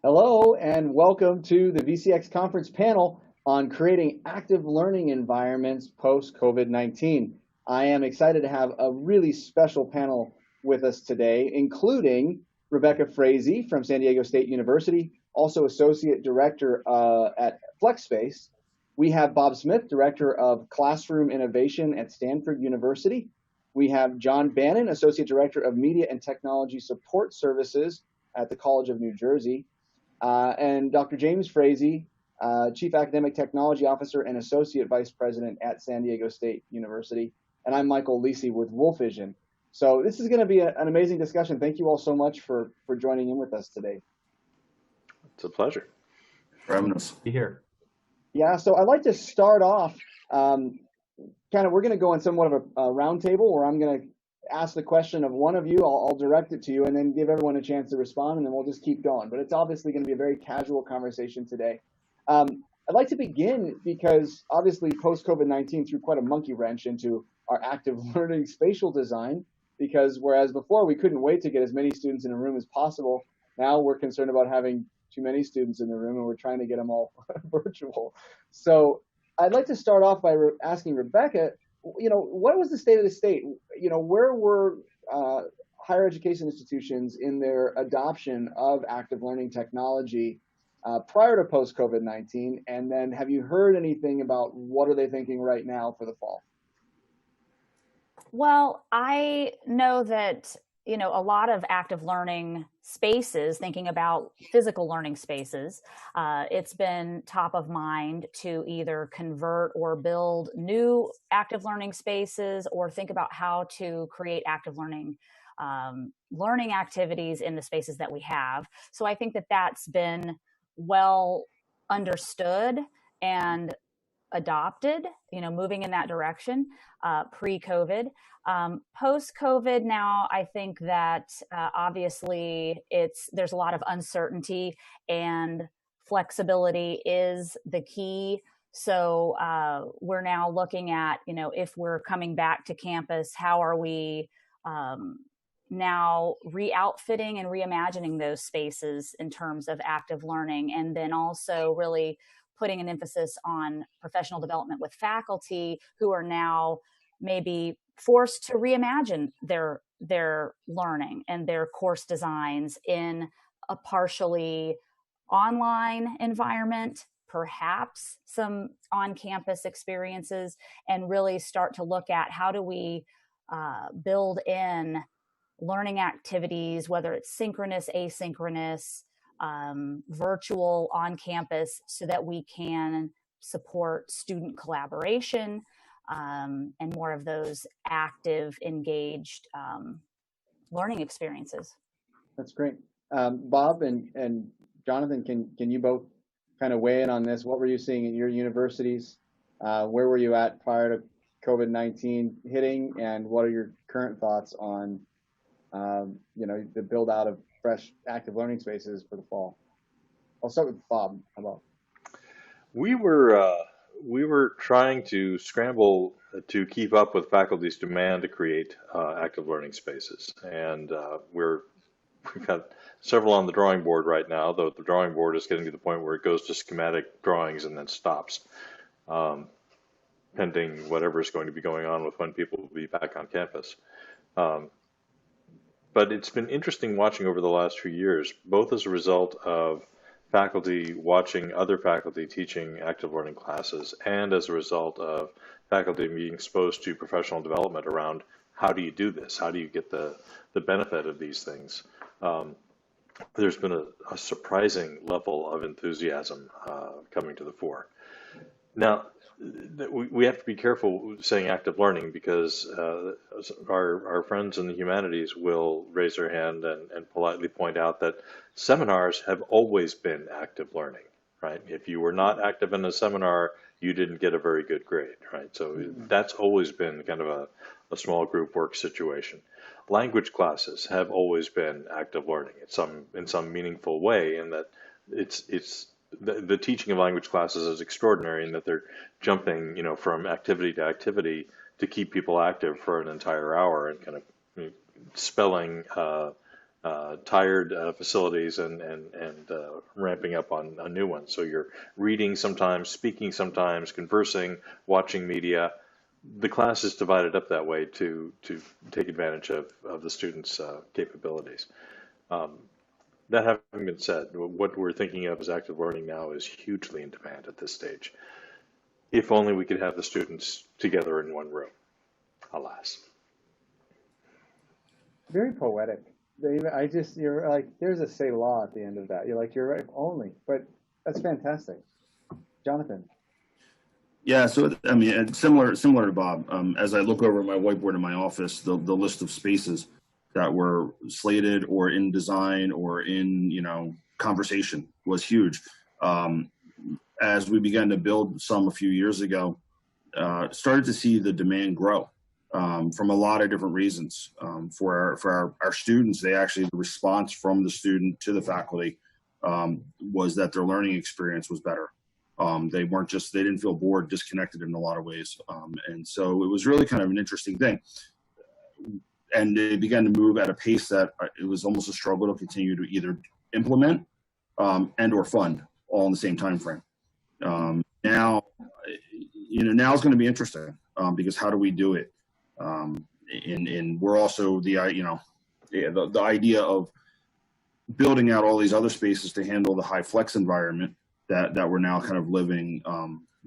Hello and welcome to the VCX conference panel on creating active learning environments post-COVID-19. I am excited to have a really special panel with us today, including Rebecca Frazee from San Diego State University, also Associate Director at FlexSpace. We have Bob Smith, Director of Classroom Innovation at Stanford University. We have John Bannan, Associate Director of Media and Technology Support Services at the College of New Jersey. And Dr. James Frazee, Chief Academic Technology Officer and Associate Vice President at San Diego State University. And I'm Michael Lisi with Wolf Vision. So this is going to be an amazing discussion. Thank you all so much for joining in with us today. It's a pleasure. For having us be here. Yeah, so I'd like to start off, we're going to go on somewhat of a roundtable where I'm going to ask the question of one of you, I'll direct it to you, and then give everyone a chance to respond, and then we'll just keep going. But it's obviously going to be a very casual conversation today. I'd like to begin because obviously post-COVID-19 threw quite a monkey wrench into our active learning spatial design, because whereas before we couldn't wait to get as many students in a room as possible, now we're concerned about having too many students in the room and we're trying to get them all virtual. So I'd like to start off by asking Rebecca, what was the state of the state? Where were higher education institutions in their adoption of active learning technology prior to post-COVID-19? And then have you heard anything about what are they thinking right now for the fall? Well, I know that, a lot of active learning spaces, thinking about physical learning spaces, it's been top of mind to either convert or build new active learning spaces or think about how to create active learning learning activities in the spaces that we have. So I think that that's been well understood and adopted, moving in that direction pre-COVID. Post-COVID now, I think that obviously there's a lot of uncertainty and flexibility is the key. So we're now looking at, if we're coming back to campus, how are we now re-outfitting and reimagining those spaces in terms of active learning, and then also really putting an emphasis on professional development with faculty who are now maybe forced to reimagine their learning and their course designs in a partially online environment, perhaps some on-campus experiences, and really start to look at how do we build in learning activities, whether it's synchronous, asynchronous, virtual, on campus, so that we can support student collaboration and more of those active, engaged learning experiences. That's great. Bob and Jonathan, can you both kind of weigh in on this? What were you seeing at your universities? Where were you at prior to COVID-19 hitting? And what are your current thoughts on the build out of fresh active learning spaces for the fall? I'll start with Bob. How about? We were trying to scramble to keep up with faculty's demand to create active learning spaces, and we've got several on the drawing board right now. Though the drawing board is getting to the point where it goes to schematic drawings and then stops, pending whatever is going to be going on with when people will be back on campus. But it's been interesting watching over the last few years, both as a result of faculty watching other faculty teaching active learning classes and as a result of faculty being exposed to professional development around how do you do this? How do you get the benefit of these things? There's been a surprising level of enthusiasm coming to the fore. Now, we have to be careful saying active learning because our friends in the humanities will raise their hand and politely point out that seminars have always been active learning, right? If you were not active in a seminar, you didn't get a very good grade, right? So that's always been kind of a small group work situation. Language classes have always been active learning in some meaningful way, in that the teaching of language classes is extraordinary in that they're jumping, from activity to activity to keep people active for an entire hour and kind of spelling tired facilities and ramping up on new ones. So you're reading sometimes, speaking sometimes, conversing, watching media. The class is divided up that way to take advantage of the students' capabilities. That having been said, what we're thinking of as active learning now is hugely in demand at this stage. If only we could have the students together in one room, alas. Very poetic. You're like, there's a say law at the end of that. You're like, you're right, only, but that's fantastic. Jonathan. Yeah, so I mean, similar to Bob. As I look over my whiteboard in my office, the list of spaces that were slated or in design or in conversation was huge. As we began to build some a few years ago, started to see the demand grow from a lot of different reasons. For our students, the response from the student to the faculty was that their learning experience was better. They didn't feel bored, disconnected in a lot of ways. And so it was really kind of an interesting thing. And they began to move at a pace that it was almost a struggle to continue to either implement and or fund all in the same time frame. Now it's going to be interesting because how do we do it? And we're also the idea of building out all these other spaces to handle the high flex environment that we're now kind of living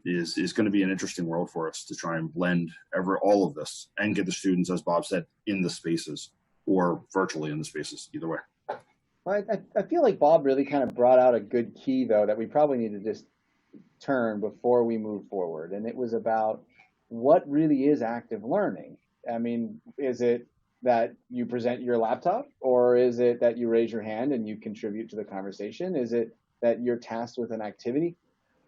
is going to be an interesting world for us to try and blend all of this and get the students, as Bob said, in the spaces or virtually in the spaces, either way. Well, I feel like Bob really kind of brought out a good key, though, that we probably need to just turn before we move forward. And it was about what really is active learning. I mean, is it that you present your laptop, or is it that you raise your hand and you contribute to the conversation? Is it that you're tasked with an activity?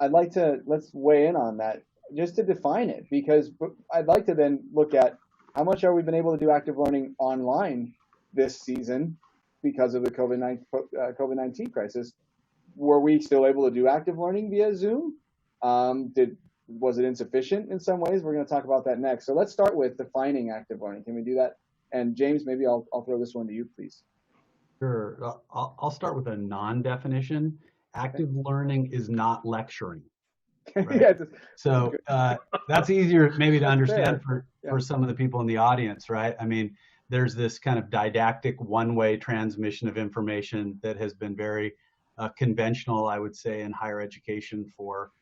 Let's weigh in on that just to define it, because I'd like to then look at how much are we been able to do active learning online this season because of the COVID-19 crisis. Were we still able to do active learning via Zoom? Was it insufficient in some ways? We're going to talk about that next. So let's start with defining active learning. Can we do that? And James, maybe I'll throw this one to you, please. Sure. I'll start with a non-definition. Active learning is not lecturing. Right? Yeah, so that's easier maybe to understand for some of the people in the audience, right? I mean, there's this kind of didactic one-way transmission of information that has been very conventional, I would say, in higher education for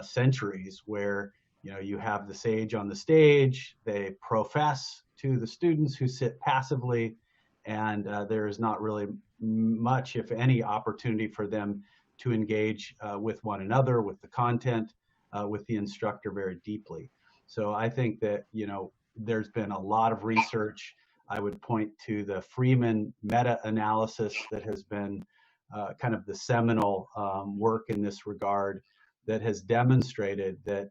centuries, where you have the sage on the stage, they profess to the students who sit passively, and there is not really much, if any, opportunity for them to engage with one another, with the content, with the instructor very deeply. So I think that, there's been a lot of research. I would point to the Freeman meta-analysis that has been kind of the seminal work in this regard, that has demonstrated that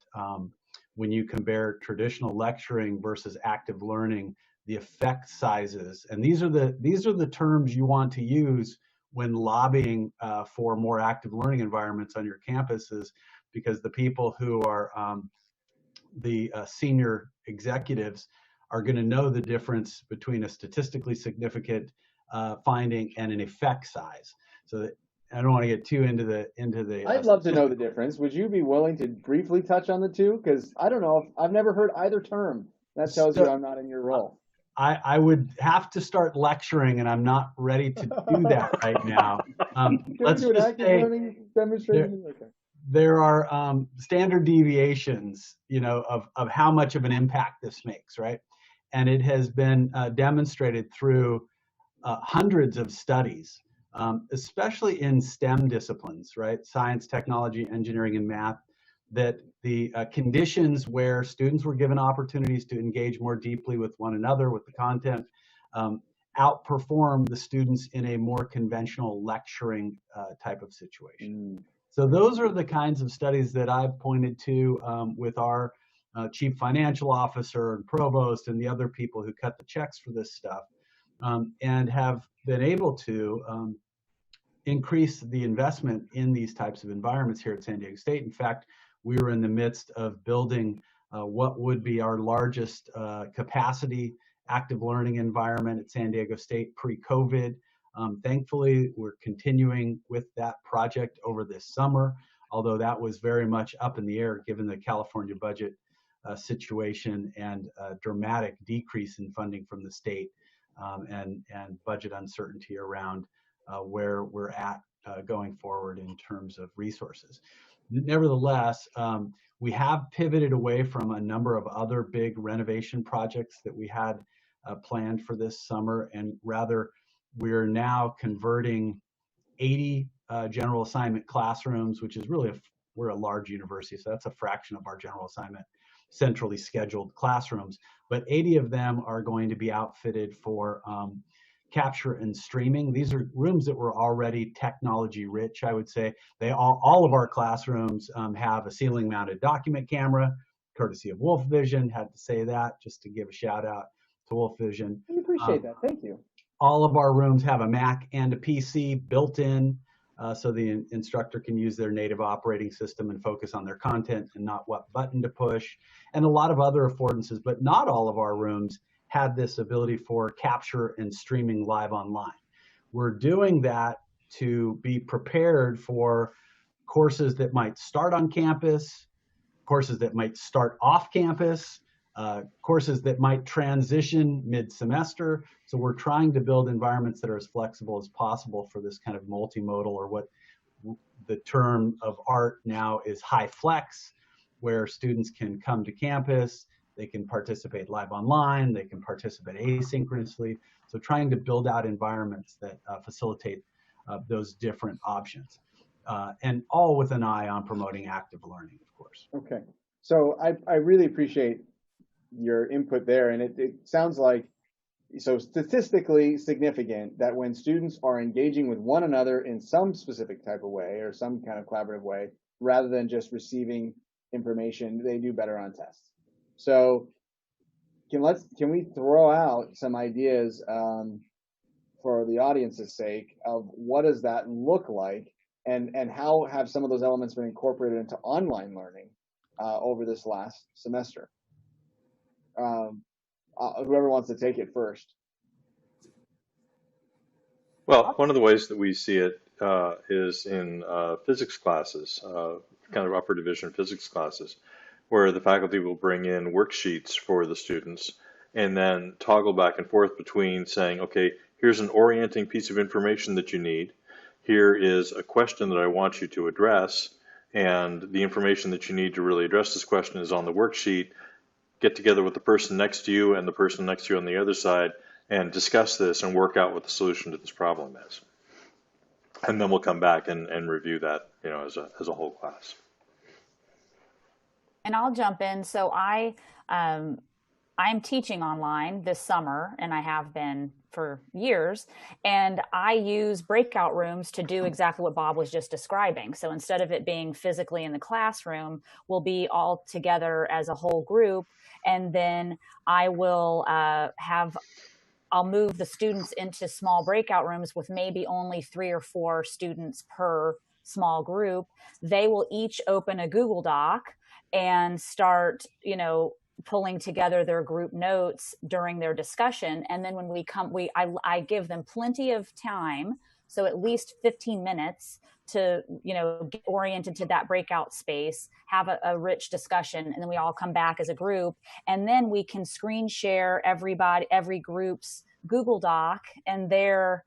when you compare traditional lecturing versus active learning, the effect sizes, and these are the terms you want to use when lobbying for more active learning environments on your campuses, because the people who are the senior executives are going to know the difference between a statistically significant finding and an effect size. So that, I don't want to get too into the. I'd love to know the difference. Would you be willing to briefly touch on the two? Because I don't know, I've never heard either term. That tells you I'm not in your role. I would have to start lecturing, and I'm not ready to do that right now. Let's just say there are standard deviations, of how much of an impact this makes, right? And it has been demonstrated through hundreds of studies, especially in STEM disciplines, right? Science, technology, engineering, and math, that the conditions where students were given opportunities to engage more deeply with one another, with the content, outperform the students in a more conventional lecturing type of situation. So those are the kinds of studies that I've pointed to with our chief financial officer and provost and the other people who cut the checks for this stuff, and have been able to increase the investment in these types of environments here at San Diego State. In fact, we were in the midst of building what would be our largest capacity active learning environment at San Diego State pre-COVID. Thankfully, we're continuing with that project over this summer, although that was very much up in the air given the California budget situation and a dramatic decrease in funding from the state and budget uncertainty around where we're at going forward in terms of resources. Nevertheless, we have pivoted away from a number of other big renovation projects that we had planned for this summer, and rather we're now converting 80 general assignment classrooms, which is really, we're a large university, so that's a fraction of our general assignment centrally scheduled classrooms, but 80 of them are going to be outfitted for capture and streaming. These are rooms that were already technology rich, I would say. They all of our classrooms have a ceiling mounted document camera, courtesy of Wolf Vision. Had to say that just to give a shout out to Wolf Vision. I appreciate that, thank you. All of our rooms have a Mac and a PC built in, so the instructor can use their native operating system and focus on their content and not what button to push, and a lot of other affordances, but not all of our rooms had this ability for capture and streaming live online. We're doing that to be prepared for courses that might start on campus, courses that might start off campus, courses that might transition mid-semester. So we're trying to build environments that are as flexible as possible for this kind of multimodal, or what the term of art now is high flex, where students can come to campus, they can participate live online, they can participate asynchronously. So trying to build out environments that facilitate those different options. And all with an eye on promoting active learning, of course. Okay, so I really appreciate your input there, and it sounds like, so statistically significant that when students are engaging with one another in some specific type of way or some kind of collaborative way, rather than just receiving information, they do better on tests. So can we throw out some ideas for the audience's sake of what does that look like, and how have some of those elements been incorporated into online learning over this last semester? Whoever wants to take it first. Well, one of the ways that we see it is in physics classes, kind of upper division physics classes, where the faculty will bring in worksheets for the students and then toggle back and forth between saying, okay, here's an orienting piece of information that you need. Here is a question that I want you to address, and the information that you need to really address this question is on the worksheet. Get together with the person next to you and the person next to you on the other side and discuss this and work out what the solution to this problem is. And then we'll come back and review that, you know, as a whole class. And I'll jump in. So I'm teaching online this summer, and I have been for years, and I use breakout rooms to do exactly what Bob was just describing. So instead of it being physically in the classroom, we'll be all together as a whole group, and then I will I'll move the students into small breakout rooms with maybe only 3 or 4 students per small group. They will each open a Google Doc and start, you know, pulling together their group notes during their discussion. And then when we come, I give them plenty of time, so at least 15 minutes to, you know, get oriented to that breakout space, have a rich discussion, and then we all come back as a group. And then we can screen share every group's Google Doc and their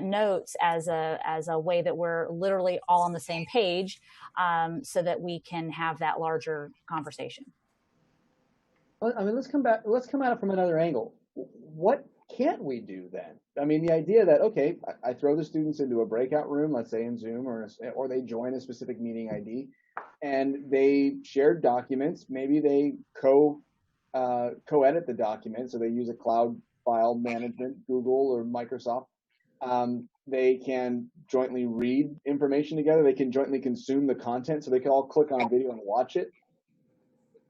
notes as a way that we're literally all on the same page, so that we can have that larger conversation. Well, I mean, let's come at it from another angle. What can't we do then? I mean, the idea that, okay, I throw the students into a breakout room, let's say in Zoom, or they join a specific meeting ID, and they share documents. Maybe they co-edit the document, so they use a cloud file management, Google or Microsoft. They can jointly read information together. They can jointly consume the content, so they can all click on a video and watch it.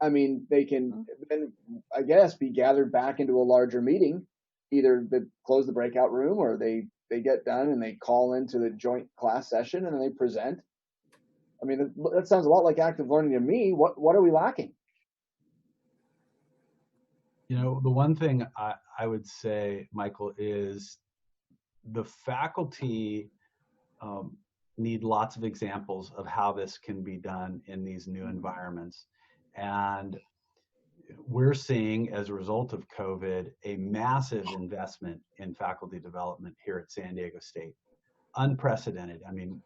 I mean, they can then, I guess, be gathered back into a larger meeting. Either they close the breakout room, or they get done and they call into the joint class session and then they present. I mean, that sounds a lot like active learning to me. What are we lacking? You know, the one thing I would say, Michael, is the faculty need lots of examples of how this can be done in these new environments. And we're seeing, as a result of COVID, a massive investment in faculty development here at San Diego State. Unprecedented. I mean,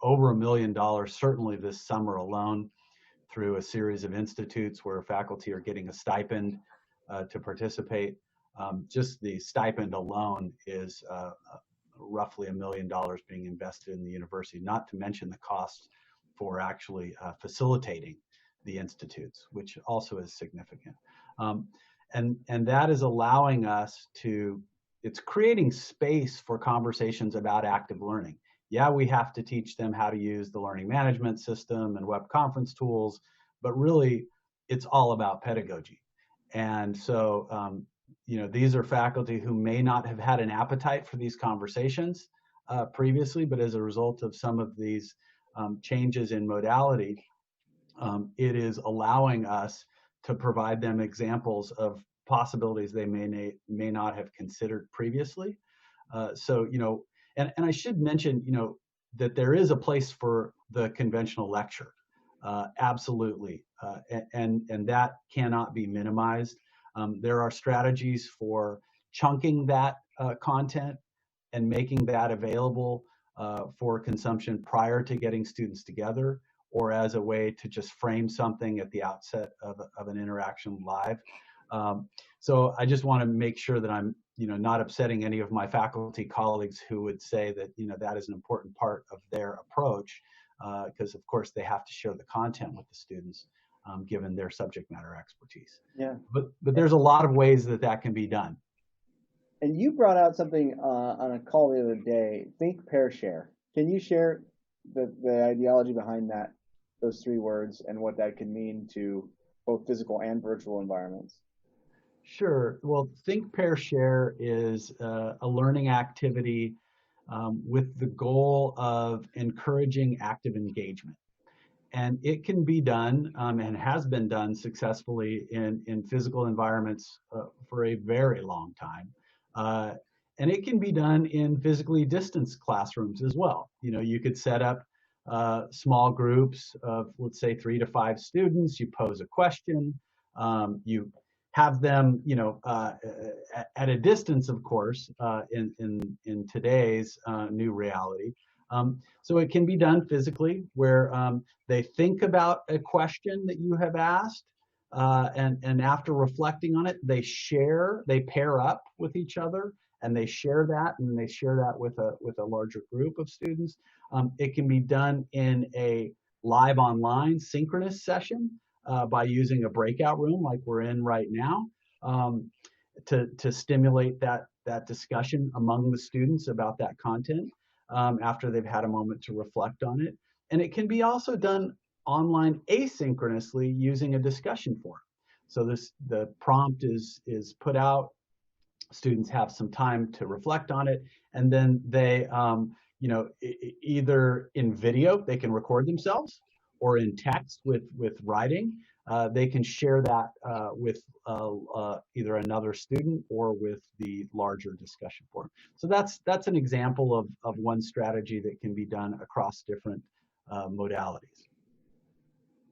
over $1 million, certainly this summer alone, through a series of institutes where faculty are getting a stipend to participate. Just the stipend alone is roughly $1 million being invested in the university, not to mention the costs for actually facilitating the institutes, which also is significant. And that is allowing us to, it's creating space for conversations about active learning. Yeah, we have to teach them how to use the learning management system and web conference tools, but really it's all about pedagogy. And so, you know, these are faculty who may not have had an appetite for these conversations previously, but as a result of some of these changes in modality, it is allowing us to provide them examples of possibilities they may not have considered previously. So, you know, and I should mention, you know, that there is a place for the conventional lecture, absolutely, and that cannot be minimized. There are strategies for chunking that content and making that available for consumption prior to getting students together, or as a way to just frame something at the outset of an interaction live. So I just want to make sure that I'm, you know, not upsetting any of my faculty colleagues who would say that, you know, that is an important part of their approach, because of course they have to share the content with the students, given their subject matter expertise. Yeah. But there's a lot of ways that that can be done. And you brought out something on a call the other day, think, pair, share. Can you share the ideology behind that, those three words, and what that could mean to both physical and virtual environments? Sure. Well, think, pair, share is a learning activity with the goal of encouraging active engagement. And it can be done and has been done successfully in physical environments for a very long time. And it can be done in physically distanced classrooms as well. You know, you could set up small groups of, let's say, 3 to 5 students. You pose a question. You have them, you know, at a distance, of course, in today's new reality. So it can be done physically, where they think about a question that you have asked, and after reflecting on it, they pair up with each other, and they share that, and they share that with a larger group of students. It can be done in a live online synchronous session by using a breakout room like we're in right now, to stimulate that discussion among the students about that content after they've had a moment to reflect on it. And it can be also done online asynchronously using a discussion forum. So the prompt is put out, students have some time to reflect on it, and then they, you know, either in video, they can record themselves, or in text with writing, they can share that with either another student or with the larger discussion forum. So that's an example of one strategy that can be done across different modalities.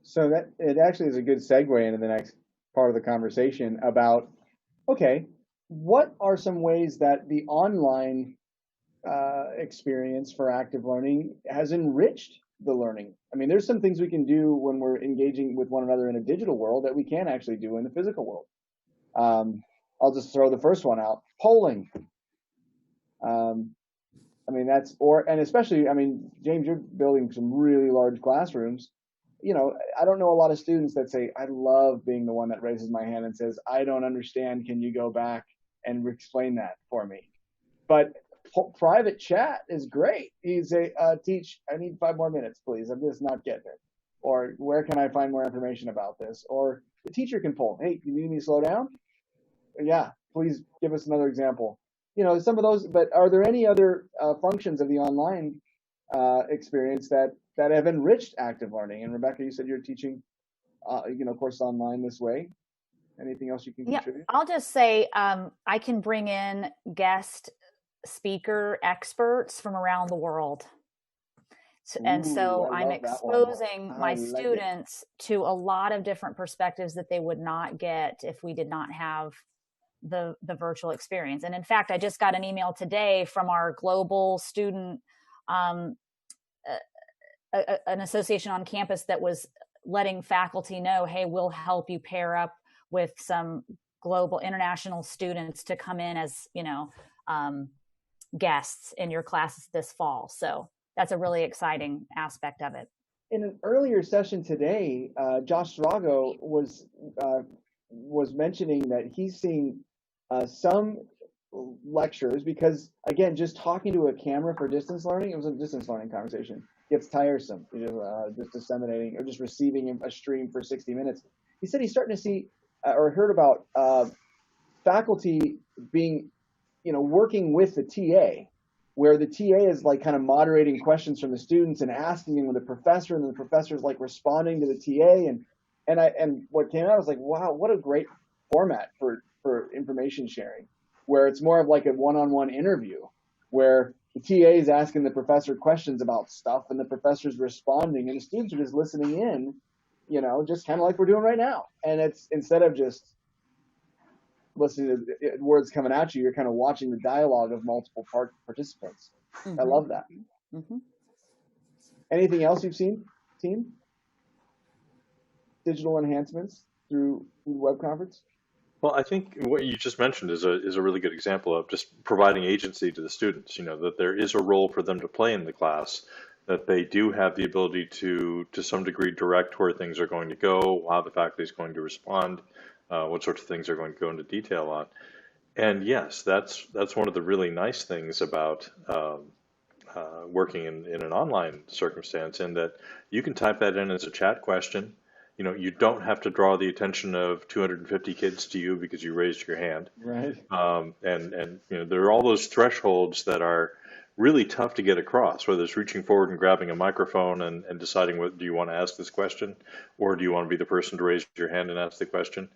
So that it actually is a good segue into the next part of the conversation about, okay, what are some ways that the online experience for active learning has enriched the learning? I mean, there's some things we can do when we're engaging with one another in a digital world that we can't actually do in the physical world. I'll just throw the first one out: polling. I mean, and especially, I mean, James, you're building some really large classrooms. You know, I don't know a lot of students that say, I love being the one that raises my hand and says, I don't understand, can you go back and explain that for me? But private chat is great. You say, teach, I need 5 more minutes, please. I'm just not getting it. Or where can I find more information about this? Or the teacher can poll, hey, you need me to slow down? Yeah, please give us another example. You know, some of those, but are there any other functions of the online experience that have enriched active learning? And Rebecca, you said you're teaching, you know, course online this way. Anything else you can contribute? I'll just say I can bring in guest speaker experts from around the world. And so I'm exposing my students to a lot of different perspectives that they would not get if we did not have the virtual experience. And in fact, I just got an email today from our global student, an association on campus that was letting faculty know, hey, we'll help you pair up with some global international students to come in as, guests in your classes this fall. So that's a really exciting aspect of it. In an earlier session today, Josh Drago was mentioning that he's seeing some lectures, because again, just talking to a camera for distance learning, it was a distance learning conversation, gets tiresome. Just disseminating or just receiving a stream for 60 minutes. He said he's starting to see or heard about faculty being, working with the TA, where the TA is like kind of moderating questions from the students and asking them with the professor, and then the professor's like responding to the TA. And what came out was like, wow, what a great format for information sharing, where it's more of like a one-on-one interview, where the TA is asking the professor questions about stuff and the professor's responding and the students are just listening in, just kind of like we're doing right now. And it's, instead of just listening to words coming at you, you're kind of watching the dialogue of multiple participants. Mm-hmm. I love that. Mm-hmm. Anything else you've seen, team? Digital enhancements through web conference? Well, I think what you just mentioned is a really good example of just providing agency to the students, that there is a role for them to play in the class, that they do have the ability to some degree direct where things are going to go, how the faculty is going to respond, what sorts of things are going to go into detail on. And yes, that's one of the really nice things about working in an online circumstance, in that you can type that in as a chat question. You don't have to draw the attention of 250 kids to you because you raised your hand. Right. And there are all those thresholds that are really tough to get across, whether it's reaching forward and grabbing a microphone and deciding, what do you want to ask this question, or do you want to be the person to raise your hand and ask the question.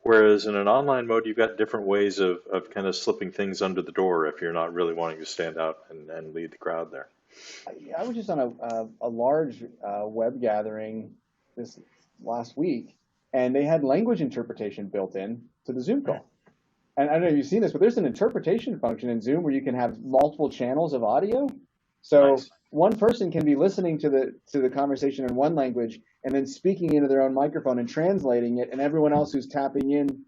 Whereas in an online mode, you've got different ways of kind of slipping things under the door if you're not really wanting to stand out and lead the crowd there. I was just on a large web gathering this last week, and they had language interpretation built in to the Zoom call. And I don't know if you've seen this, but there's an interpretation function in Zoom where you can have multiple channels of audio. So nice. One person can be listening to the conversation in one language and then speaking into their own microphone and translating it, and everyone else who's tapping in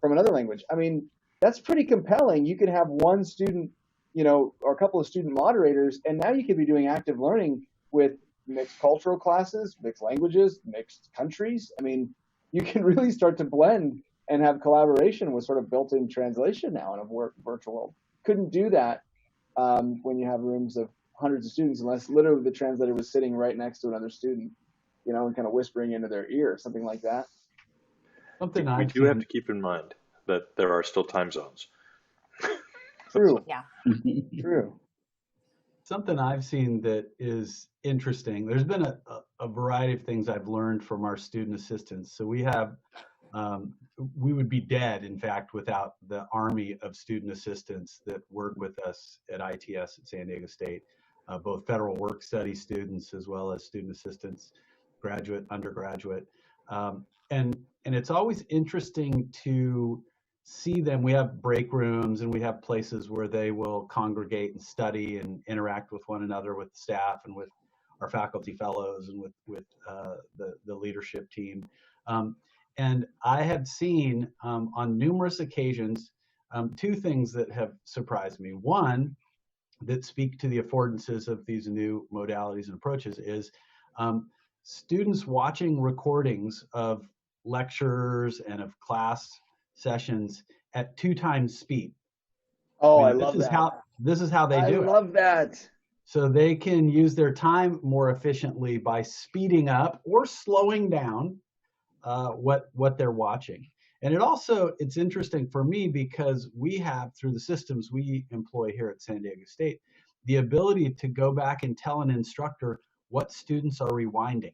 from another language. I mean, that's pretty compelling. You could have one student, or a couple of student moderators, and now you could be doing active learning with mixed cultural classes, mixed languages, mixed countries. I mean, you can really start to blend and have collaboration with sort of built-in translation now in a virtual world. Couldn't do that when you have rooms of hundreds of students, unless literally the translator was sitting right next to another student, and kind of whispering into their ear, something like that. We do have to keep in mind that there are still time zones. True. Yeah. True. Something I've seen that is interesting, there's been a variety of things I've learned from our student assistants. So we have, we would be dead, in fact, without the army of student assistants that work with us at ITS at San Diego State, both federal work study students as well as student assistants, graduate, undergraduate. And it's always interesting to see them. We have break rooms and we have places where they will congregate and study and interact with one another, with staff and with our faculty fellows and with the leadership team. And I have seen on numerous occasions two things that have surprised me. One, that speak to the affordances of these new modalities and approaches, is students watching recordings of lectures and of class sessions at 2 times speed. Oh, I love that. This is how they do it. I love that. So they can use their time more efficiently by speeding up or slowing down what they're watching. And it's interesting for me because we have, through the systems we employ here at San Diego State, the ability to go back and tell an instructor what students are rewinding.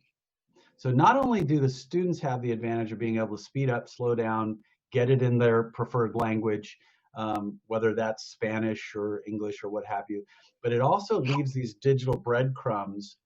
So not only do the students have the advantage of being able to speed up, slow down, get it in their preferred language, whether that's Spanish or English or what have you. But it also leaves these digital breadcrumbs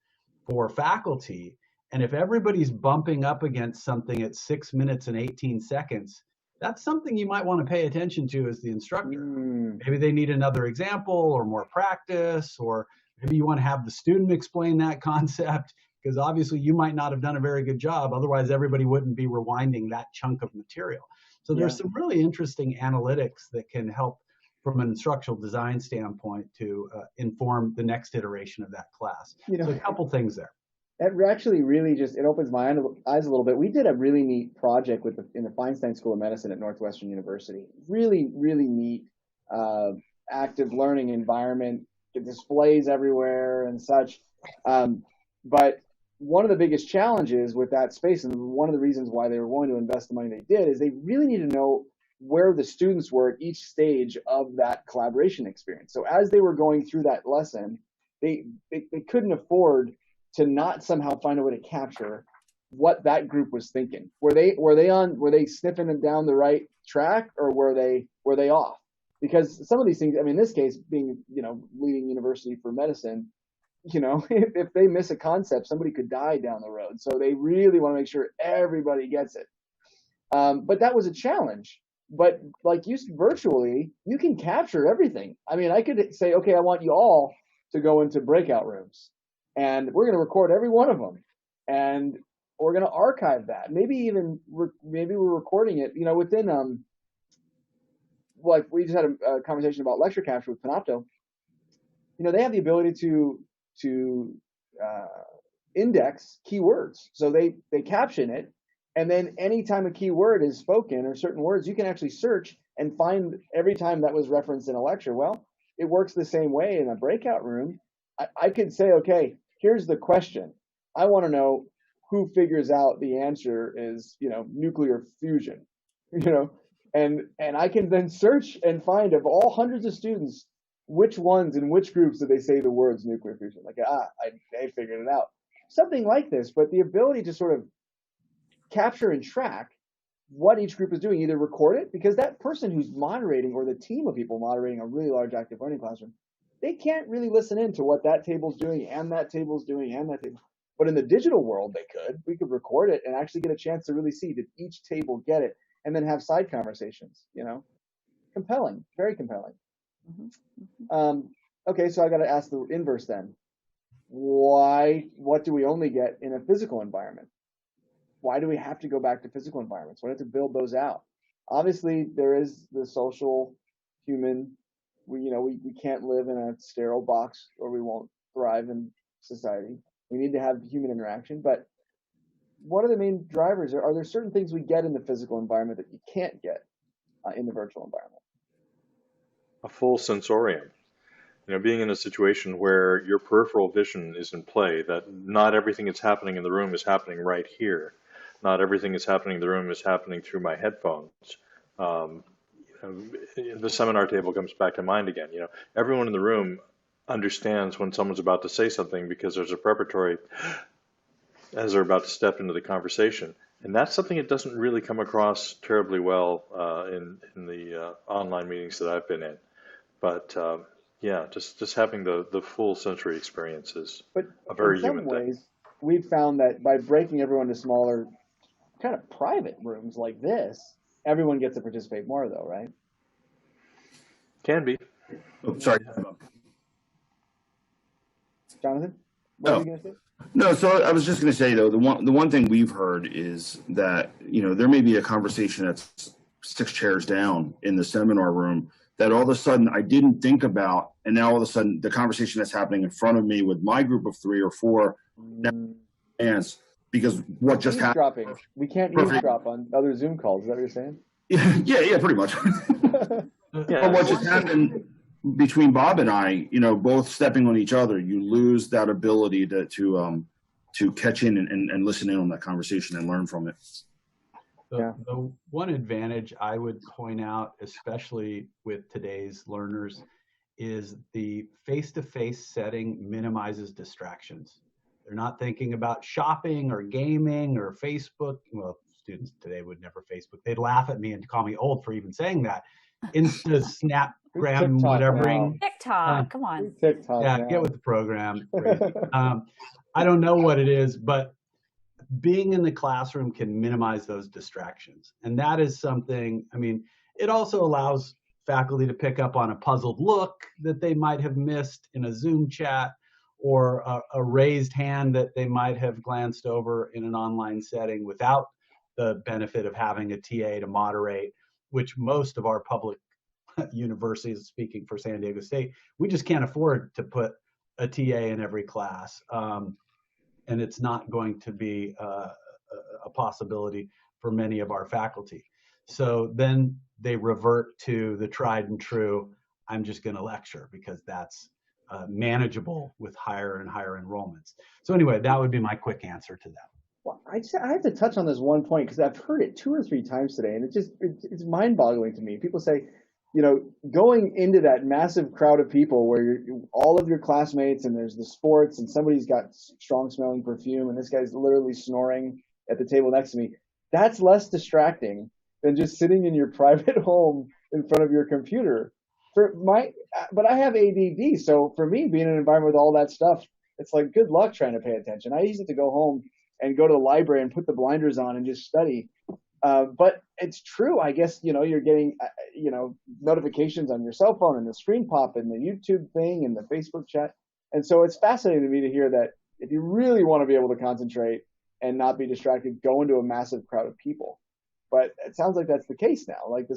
for faculty. And if everybody's bumping up against something at 6 minutes and 18 seconds, that's something you might want to pay attention to as the instructor. Maybe they need another example or more practice, or maybe you want to have the student explain that concept, because obviously you might not have done a very good job. Otherwise, everybody wouldn't be rewinding that chunk of material. So there's some really interesting analytics that can help from an instructional design standpoint to inform the next iteration of that class. So a couple things there. It actually really just, it opens my eyes a little bit. We did a really neat project in the Feinstein School of Medicine at Northwestern University. Really, really neat active learning environment, displays everywhere and such. But one of the biggest challenges with that space, and one of the reasons why they were willing to invest the money they did, is they really need to know where the students were at each stage of that collaboration experience. So as they were going through that lesson, they couldn't afford to not somehow find a way to capture what that group was thinking. Were they sniffing them down the right track, or were they off? Because some of these things, I mean, in this case, being, leading university for medicine, if they miss a concept, somebody could die down the road. So they really want to make sure everybody gets it. But that was a challenge. But like you said, virtually, you can capture everything. I mean, I could say, okay, I want you all to go into breakout rooms, and we're going to record every one of them, and we're going to archive that. Maybe we're recording it, within like we just had a conversation about lecture capture with Panopto. They have the ability to index keywords, so they caption it, and then anytime a keyword is spoken or certain words, you can actually search and find every time that was referenced in a lecture. Well, it works the same way in a breakout room. I could say, okay, here's the question. I want to know who figures out the answer is, nuclear fusion, and I can then search and find, of all hundreds of students, which ones in which groups did they say the words nuclear fusion? Like, I figured it out. Something like this, but the ability to sort of capture and track what each group is doing, either record it, because that person who's moderating, or the team of people moderating a really large active learning classroom, they can't really listen in to what that table's doing and that table's doing and that table. But in the digital world, we could record it and actually get a chance to really see, did each table get it, and then have side conversations, compelling, very compelling. Okay, so I got to ask the inverse then. What do we only get in a physical environment? Why do we have to go back to physical environments? We have to build those out. Obviously, there is the social, human. We can't live in a sterile box, or we won't thrive in society. We need to have human interaction. But what are the main drivers? Are there certain things we get in the physical environment that you can't get in the virtual environment? A full sensorium. Being in a situation where your peripheral vision is in play, that not everything that's happening in the room is happening right here. Not everything that's happening in the room is happening through my headphones. The seminar table comes back to mind again. Everyone in the room understands when someone's about to say something, because there's a preparatory as they're about to step into the conversation. And that's something that doesn't really come across terribly well in the online meetings that I've been in. But yeah, just having the full sensory experience is a very human thing. In some ways, we've found that by breaking everyone to smaller, kind of private rooms like this, everyone gets to participate more, though, right? Can be. Oh, sorry. Jonathan, what were you going to say? No, so I was just going to say, though, the one thing we've heard is that, there may be a conversation that's 6 chairs down in the seminar room that all of a sudden I didn't think about, and now all of a sudden the conversation that's happening in front of me with my group of 3 or 4 hands, because what just happened. We can't eavesdrop on other Zoom calls. Is that what you're saying? Yeah, pretty much. But what just happened between Bob and I, both stepping on each other, you lose that ability to catch in and listen in on that conversation and learn from it. The one advantage I would point out, especially with today's learners, is the face-to-face setting minimizes distractions. They're not thinking about shopping or gaming or Facebook. Well, students today would never Facebook. They'd laugh at me and call me old for even saying that. Insta, Snapgram, TikTok whatever. now. TikTok, come on. TikTok Yeah, now. get with the program. Crazy. I don't know what it is, but being in the classroom can minimize those distractions. And that is something, I mean, it also allows faculty to pick up on a puzzled look that they might have missed in a Zoom chat, or a raised hand that they might have glanced over in an online setting without the benefit of having a TA to moderate, which most of our public universities, speaking for San Diego State, we just can't afford to put a TA in every class. And it's not going to be a possibility for many of our faculty. So then they revert to the tried and true, I'm just going to lecture because that's manageable with higher and higher enrollments. So anyway, that would be my quick answer to that. Well, I have to touch on this one point because I've heard it 2 or 3 times today, and it's mind-boggling to me. People say, you know, going into that massive crowd of people where all of your classmates, and there's the sports, and somebody's got strong-smelling perfume, and this guy's literally snoring at the table next to me. That's less distracting than just sitting in your private home in front of your computer. But I have ADD, so for me, being in an environment with all that stuff, it's like good luck trying to pay attention. I used to go home and go to the library and put the blinders on and just study. But it's true, I guess, you know, you're getting, you know, notifications on your cell phone and the screen pop and the YouTube thing and the Facebook chat. And so it's fascinating to me to hear that if you really want to be able to concentrate and not be distracted, go into a massive crowd of people. But it sounds like that's the case now. Like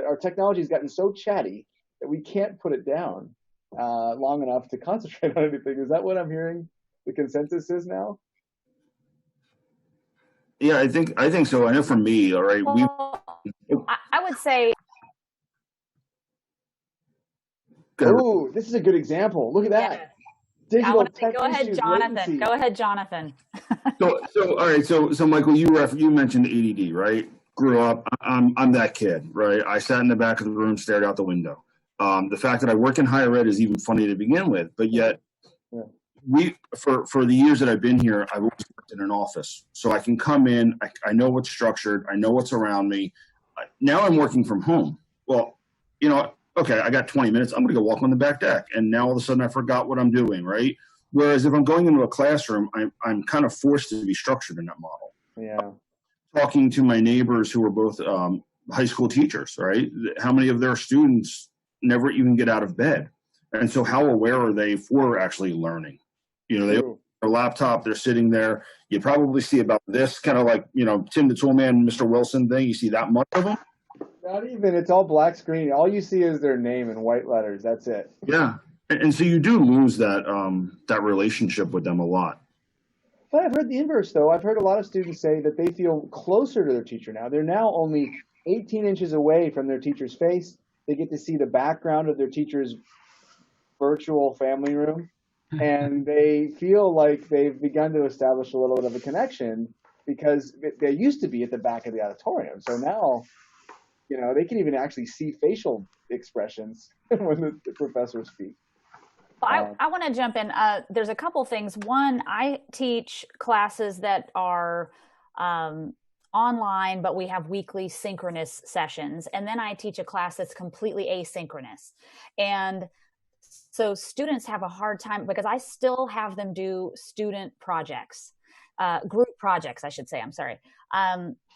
our technology has gotten so chatty that we can't put it down long enough to concentrate on anything. Is that what I'm hearing the consensus is now? Yeah, I think so. I know for me, all right. Well, I would say. Oh, this is a good example. Look at that. Yeah. Digital tech Go ahead, issues, Jonathan. latency. Go ahead, Jonathan. So all right. So Michael, you mentioned ADD, right? Grew up. I'm that kid, right? I sat in the back of the room, stared out the window. The fact that I work in higher ed is even funny to begin with, but yet. Yeah. For the years that I've been here, I've always worked in an office. So I can come in, I know what's structured, I know what's around me. Now I'm working from home. Well, you know, okay, I got 20 minutes, I'm going to go walk on the back deck. And now all of a sudden I forgot what I'm doing, right? Whereas if I'm going into a classroom, I'm kind of forced to be structured in that model. Yeah. Talking to my neighbors who are both high school teachers, right? How many of their students never even get out of bed? And so how aware are they for actually learning? You know, they open their laptop, they're sitting there. You probably see about this kind of like, you know, Tim the Toolman, Mr. Wilson thing. You see that much of them? Not even. It's all black screen. All you see is their name in white letters. That's it. Yeah. And so you do lose that that relationship with them a lot. But I've heard the inverse, though. I've heard a lot of students say that they feel closer to their teacher now. They're now only 18 inches away from their teacher's face. They get to see the background of their teacher's virtual family room. And they feel like they've begun to establish a little bit of a connection because they used to be at the back of the auditorium. So now, you know, they can even actually see facial expressions when the professors speak. Well, I want to jump in. There's a couple things. One, I teach classes that are online, but we have weekly synchronous sessions. And then I teach a class that's completely asynchronous. And so students have a hard time because I still have them do student projects, group projects, I should say. I'm sorry.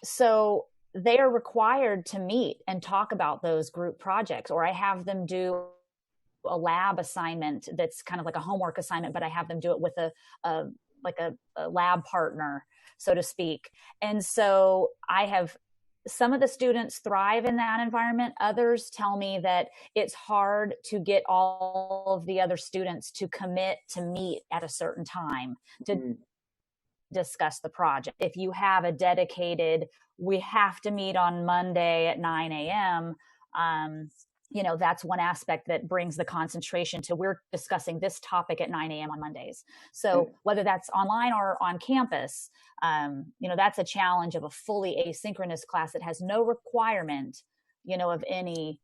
So they are required to meet and talk about those group projects, or I have them do a lab assignment that's kind of like a homework assignment, but I have them do it with a lab partner, so to speak. And so I have some of the students thrive in that environment. Others tell me that it's hard to get all of the other students to commit to meet at a certain time to discuss the project. If you have a dedicated, we have to meet on Monday at 9 a.m., you know, that's one aspect that brings the concentration to we're discussing this topic at 9 a.m. on Mondays. So whether that's online or on campus, you know, that's a challenge of a fully asynchronous class that has no requirement, you know, of any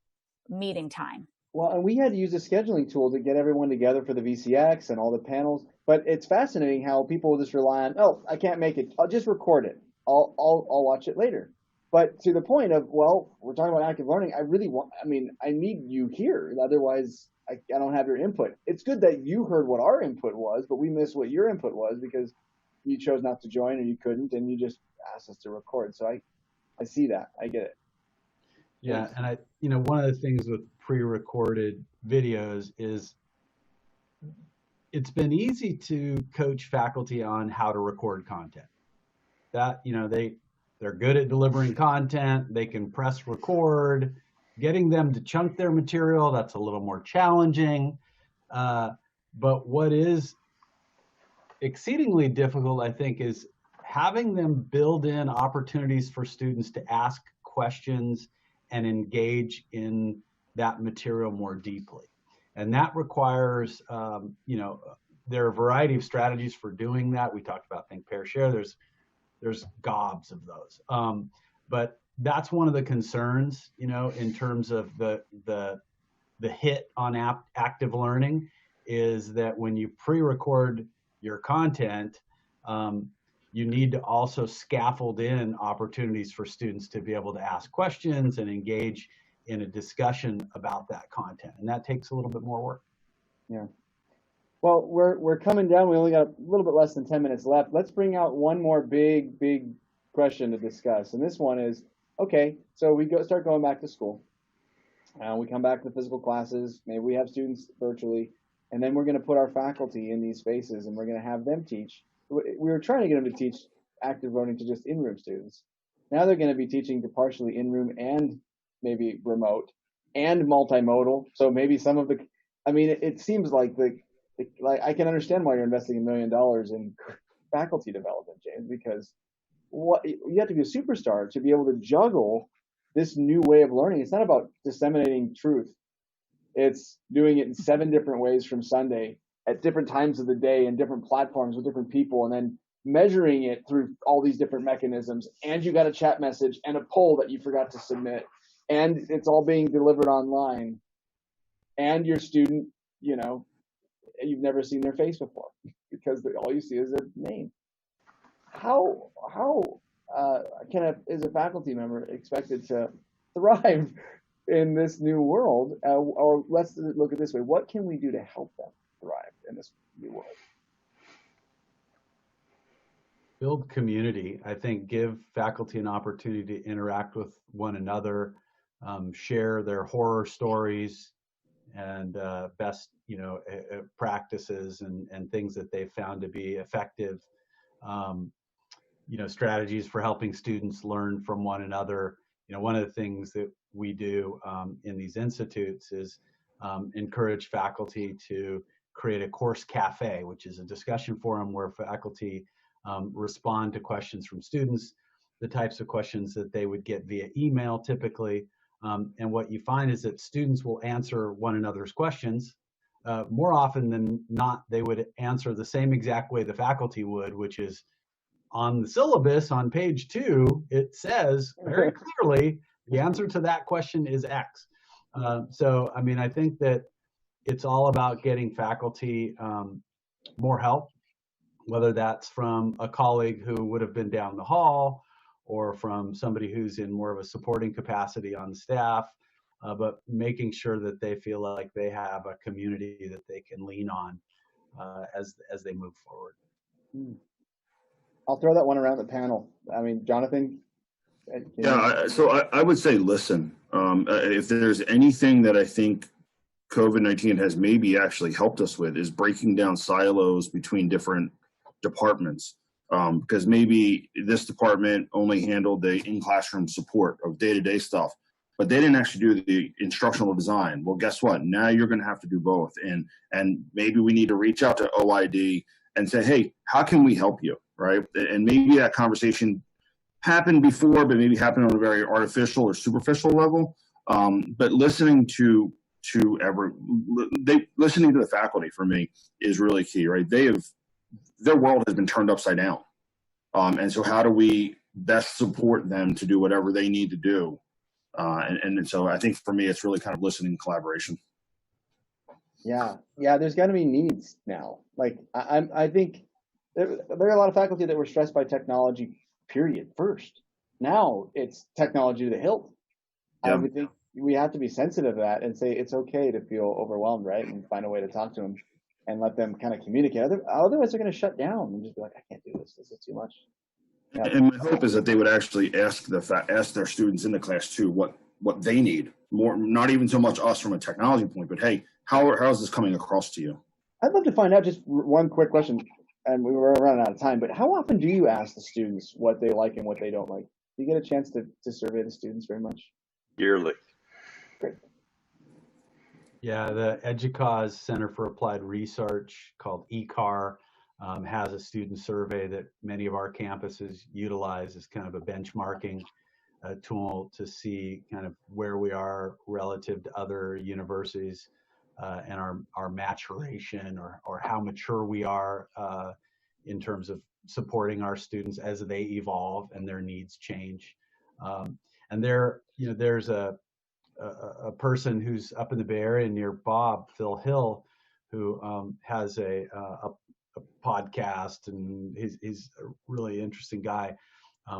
meeting time. Well, and we had to use a scheduling tool to get everyone together for the VCX and all the panels. But it's fascinating how people will just rely on, oh, I can't make it. I'll just record it. I'll watch it later. But to the point of, well, we're talking about active learning. I need you here. Otherwise, I don't have your input. It's good that you heard what our input was, but we missed what your input was because you chose not to join or you couldn't, and you just asked us to record. So I see that. I get it. Yeah, and one of the things with pre-recorded videos is it's been easy to coach faculty on how to record content. That, they're good at delivering content, they can press record. Getting them to chunk their material, that's a little more challenging. But what is exceedingly difficult, I think, is having them build in opportunities for students to ask questions and engage in that material more deeply. And that requires, there are a variety of strategies for doing that. We talked about think, pair, share. There's gobs of those. But that's one of the concerns, in terms of the hit on active learning, is that when you pre-record your content, you need to also scaffold in opportunities for students to be able to ask questions and engage in a discussion about that content. And that takes a little bit more work. Yeah. Well, we're coming down. We only got a little bit less than 10 minutes left. Let's bring out one more big question to discuss. And this one is, okay, so we start going back to school. We come back to physical classes. Maybe we have students virtually. And then we're going to put our faculty in these spaces and we're going to have them teach. We were trying to get them to teach active learning to just in-room students. Now they're going to be teaching to partially in-room and maybe remote and multimodal. So maybe some of it seems like I can understand why you're investing $1 million in faculty development, James, because you have to be a superstar to be able to juggle this new way of learning. It's not about disseminating truth. It's doing it in 7 different ways from Sunday at different times of the day and different platforms with different people, and then measuring it through all these different mechanisms. And you got a chat message and a poll that you forgot to submit, and it's all being delivered online. And your student, you've never seen their face before because all you see is their name. How is a faculty member expected to thrive in this new world? Or let's look at it this way: what can we do to help them thrive in this new world? Build community. I think give faculty an opportunity to interact with one another, share their horror stories and best practices and things that they've found to be effective. Strategies for helping students learn from one another. One of the things that we do in these institutes is encourage faculty to create a course cafe, which is a discussion forum where faculty respond to questions from students, the types of questions that they would get via email typically. And what you find is that students will answer one another's questions. More often than not, they would answer the same exact way the faculty would, which is on the syllabus on page 2, it says very clearly the answer to that question is X. So, I think that it's all about getting faculty more help, whether that's from a colleague who would have been down the hall or from somebody who's in more of a supporting capacity on staff, but making sure that they feel like they have a community that they can lean on as they move forward. I'll throw that one around the panel. Jonathan? So I would say listen. If there's anything that I think COVID-19 has maybe actually helped us with is breaking down silos between different departments. Because maybe this department only handled the in-classroom support of day-to-day stuff, but they didn't actually do the instructional design. Well, guess what? Now you're going to have to do both. And maybe we need to reach out to OID and say, hey, how can we help you, right? And maybe that conversation happened before, but maybe happened on a very artificial or superficial level. But listening to the faculty for me is really key, right? Their world has been turned upside down. And so how do we best support them to do whatever they need to do? And so I think for me, it's really kind of listening and collaboration. Yeah, there's got to be needs now. I think there are a lot of faculty that were stressed by technology, period, first. now it's technology to the hilt. I Yeah. would think we have to be sensitive to that and say it's okay to feel overwhelmed, right? And find a way to talk to them and let them kind of communicate. Otherwise, they're going to shut down and just be like, I can't do this. This is too much. Yeah. And my hope is that they would actually ask their students in the class too what they need, more, not even so much us from a technology point, but hey, how is this coming across to you? I'd love to find out, just one quick question, and we were running out of time, but how often do you ask the students what they like and what they don't like? Do you get a chance to survey the students very much? Yearly. Great. Yeah, the EDUCAUSE Center for Applied Research, called ECAR, has a student survey that many of our campuses utilize as kind of a benchmarking tool to see kind of where we are relative to other universities and our maturation or how mature we are in terms of supporting our students as they evolve and their needs change. And there's a person who's up in the Bay Area near Bob, Phil Hill, who has a podcast, and he's a really interesting guy.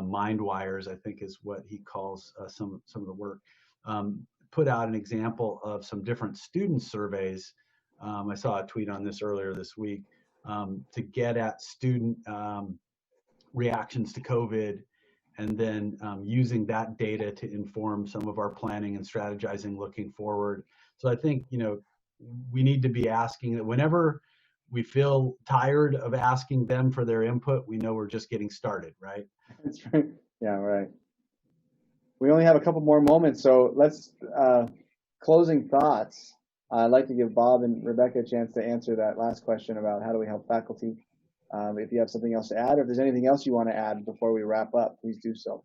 Mind Wires, I think, is what he calls some of the work. Put out an example of some different student surveys. I saw a tweet on this earlier this week to get at student reactions to COVID, and then using that data to inform some of our planning and strategizing looking forward. So I think, we need to be asking that whenever we feel tired of asking them for their input, we know we're just getting started, right? That's right. Yeah, right. We only have a couple more moments, so let's closing thoughts. I'd like to give Bob and Rebecca a chance to answer that last question about how do we help faculty. If you have something else to add, or if there's anything else you want to add before we wrap up, please do so.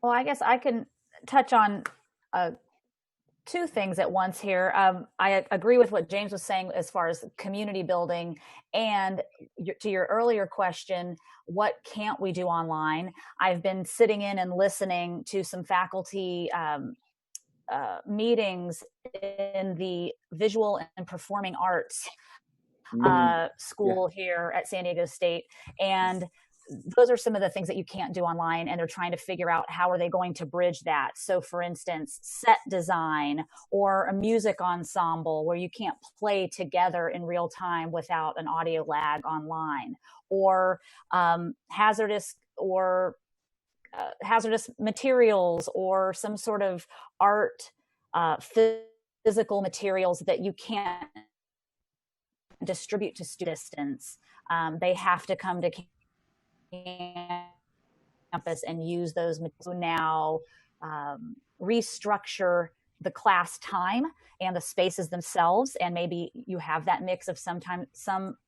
Well, I guess I can touch on two things at once here. I agree with what James was saying as far as community building, and to your earlier question, what can't we do online? I've been sitting in and listening to some faculty meetings in the visual and performing arts school here at San Diego State, and those are some of the things that you can't do online, and they're trying to figure out how are they going to bridge that. So for instance, set design or a music ensemble where you can't play together in real time without an audio lag online, or hazardous materials, or some sort of art physical materials that you can't distribute to students. They have to come to campus and use those materials. Now restructure the class time and the spaces themselves, and maybe you have that mix of some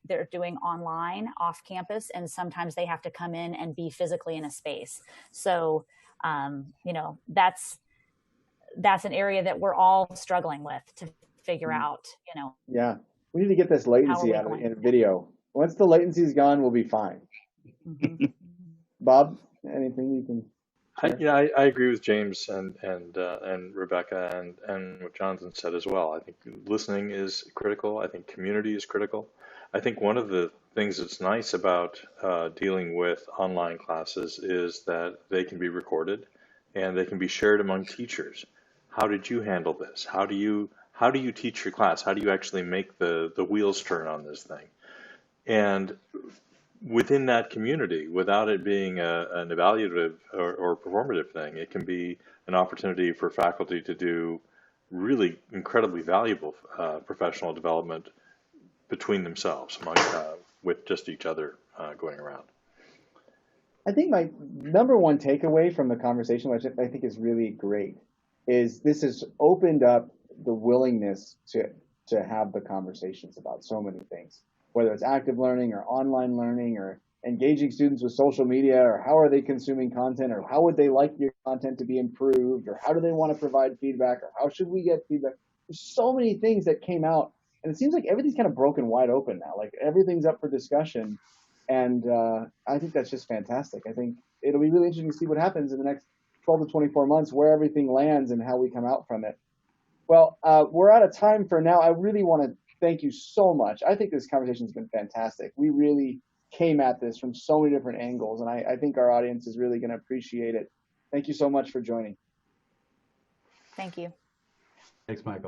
they're doing online off campus, and sometimes they have to come in and be physically in a space. So that's an area that we're all struggling with to figure out. Yeah, we need to get this latency out of the video. Once the latency is gone, we'll be fine. Mm-hmm. Bob, anything you can share? I agree with James and Rebecca and what Jonathan said as well. I think listening is critical. I think community is critical. I think one of the things that's nice about dealing with online classes is that they can be recorded and they can be shared among teachers. How did you handle this? How do you teach your class? How do you actually make the wheels turn on this thing? And within that community, without it being an evaluative or performative thing, it can be an opportunity for faculty to do really incredibly valuable professional development between themselves, with just each other going around. I think my number one takeaway from the conversation, which I think is really great, is this has opened up the willingness to have the conversations about so many things, whether it's active learning or online learning or engaging students with social media, or how are they consuming content, or how would they like your content to be improved, or how do they want to provide feedback, or how should we get feedback? There's so many things that came out, and it seems like everything's kind of broken wide open now. Like everything's up for discussion, and I think that's just fantastic. I think it'll be really interesting to see what happens in the next 12 to 24 months, where everything lands and how we come out from it. Well, we're out of time for now. I really want to thank you so much. I think this conversation has been fantastic. We really came at this from so many different angles, and I think our audience is really going to appreciate it. Thank you so much for joining. Thank you. Thanks, Michael.